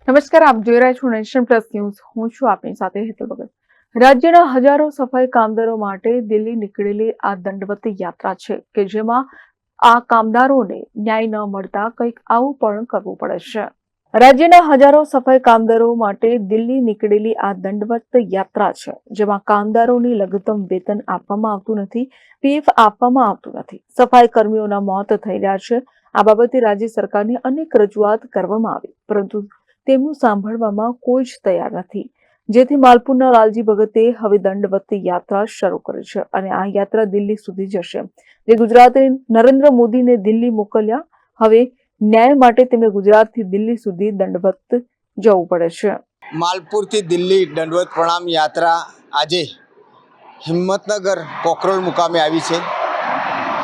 નમસ્કાર, આપ જોઈ રહ્યા છો નેશન પ્લસ ન્યૂઝ. હું છું આપની સાથે હેતલ ભગત. રાજ્યના હજારો સફાઈ કામદારો માટે દિલ્હી નીકળેલી આ દંડવત યાત્રા છે કે જેમાં આ કામદારોને ન્યાય ન મળતા કંઈક આવું પણ કરવું પડે છે. રાજ્યના હજારો સફાઈ કામદારો માટે દિલ્હી નીકળેલી આ દંડવત યાત્રા છે જેમાં કામદારોને લઘુત્તમ વેતન આપવામાં આવતું નથી, પીએફ આપવામાં આવતું નથી, સફાઈ કર્મીઓના મોત થઈ રહ્યા છે. આ બાબતે રાજ્ય સરકારને અનેક રજૂઆત કરવામાં આવી પરંતુ તેમનું સાંભળવામાં કોઈ જ તૈયાર નથી, જેથી માલપુરના લાલજી ભગતે હવે દંડવત યાત્રા શરૂ કરી છે અને આ યાત્રા દિલ્હી સુધી જશે. જે ગુજરાતે નરેન્દ્ર મોદીને દિલ્હી મોકલ્યા, હવે ન્યાય માટે તેમને ગુજરાતથી દિલ્હી સુધી દંડવત જવું પડે છે. માલપુરથી દિલ્હી દંડવત પ્રણામ યાત્રા આજે હિંમતનગર કોકરોલ મુકામે આવી છે.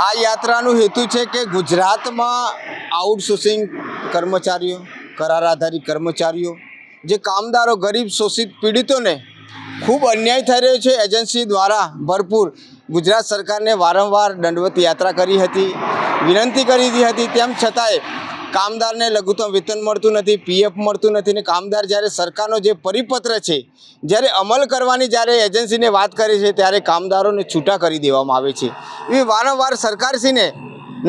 આ યાત્રાનો હેતુ છે કે ગુજરાતમાં આઉટસોર્સિંગ કર્મચારીઓ, કરાર આધારિત કર્મચારીઓ, જે કામદારો, ગરીબ શોષિત પીડિતોને ખૂબ અન્યાય થઈ રહ્યો છે. એજન્સી દ્વારા ભરપૂર ગુજરાત સરકારને વારંવાર દંડવત યાત્રા કરી હતી, વિનંતી કરી હતી, તેમ છતાંય કામદારને લઘુત્તમ વેતન મળતું નથી, પીએફ મળતું નથી ને કામદાર જ્યારે સરકારનો જે પરિપત્ર છે જ્યારે અમલ કરવાની જ્યારે એજન્સીને વાત કરે છે ત્યારે કામદારોને છૂટા કરી દેવામાં આવે છે. એ વારંવાર સરકારશ્રીને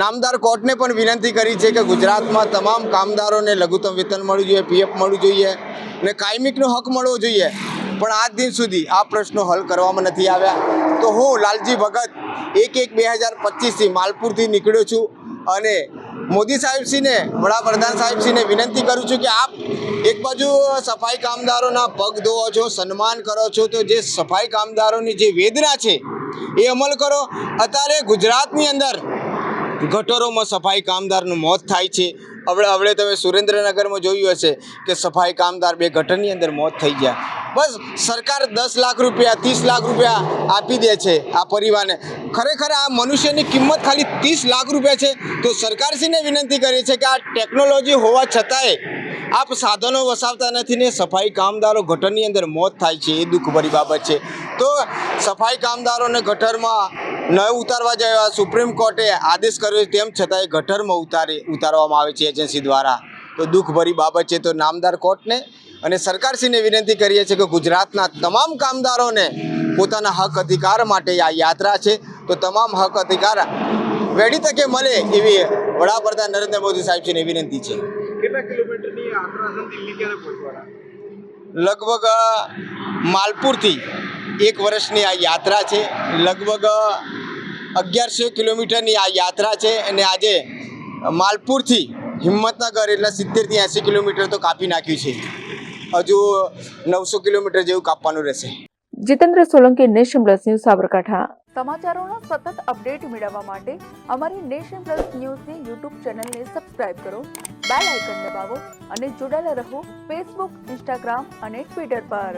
નામદાર કોર્ટને પણ વિનંતી કરી છે કે ગુજરાતમાં તમામ કામદારોને લઘુત્તમ વેતન મળવું જોઈએ, પીએફ મળવું જોઈએ અને કાયમિકનો હક મળવો જોઈએ, પણ આજ દિન સુધી આ પ્રશ્નો હલ કરવામાં નથી આવ્યા. તો હું લાલજી ભગત 1/1/2025થી માલપુરથી નીકળ્યો છું અને મોદી સાહેબશ્રીને, વડાપ્રધાન સાહેબશ્રીને વિનંતી કરું છું કે આપ એક બાજુ સફાઈ કામદારોના પગ ધોવો છો, સન્માન કરો છો, તો જે સફાઈ કામદારોની જે વેદના છે એ અમલ કરો. અત્યારે ગુજરાતની અંદર ગટરોમાં સફાઈ કામદારનું મોત થાય છે. હવે તમે સુરેન્દ્રનગરમાં જોયું હશે કે સફાઈ કામદાર 2 ગટરની અંદર મોત થઈ ગયા. બસ સરકાર 10 લાખ રૂપિયા, 30 લાખ રૂપિયા આપી દે છે આ પરિવારને. ખરેખર આ મનુષ્યની કિંમત ખાલી 30 લાખ રૂપિયા છે. તો સરકારશ્રીને વિનંતી કરી છે કે આ ટેકનોલોજી હોવા છતાંય આપ સાધનો વસાવતા નથી ને સફાઈ કામદારો ગટરની અંદર મોત થાય છે, એ દુઃખભરી બાબત છે. તો સફાઈ કામદારોને ગટરમાં ન ઉતારવા જેવા સુપ્રીમ કોર્ટે આદેશ કર્યો છે, તેમ છતાંય ગટરમાં ઉતારવામાં આવે છે એજન્સી દ્વારા. તો દુઃખભરી બાબત છે. તો નામદાર કોર્ટને અને સરકારશ્રીને વિનંતી કરીએ છીએ કે ગુજરાતના તમામ કામદારોને પોતાના હક અધિકાર માટે આ યાત્રા છે, તો તમામ હક અધિકાર વહેલી તકે મળે એવી વડાપ્રધાન નરેન્દ્ર મોદી સાહેબશ્રીને વિનંતી છે. કેટલા કિલોમીટરની યાત્રા છે? દિલ્હી ક્યારે પહોંચવાના? લગભગ માલપુરથી 1 વર્ષની આ યાત્રા છે. લગભગ 1100 કિલોમીટરની આ યાત્રા છે અને આજે માલપુરથી હિંમતનગર એટલે 70થી 80 કિલોમીટર તો કાપી નાખ્યું છે. હજુ 900 કિલોમીટર જેવું કાપવાનું રહેશે. Jitendra Solanki, nation plus news, Sabarkantha. સમાચારોના સતત અપડેટ મેળવવા માટે અમારી નેશન પ્લસ ન્યૂઝની યુટ્યુબ ચેનલને સબસ્ક્રાઇબ કરો, બેલ આઇકન દબાવો અને જોડાયેલા રહો ફેસબુક, ઇન્સ્ટાગ્રામ અને ટ્વિટર પર.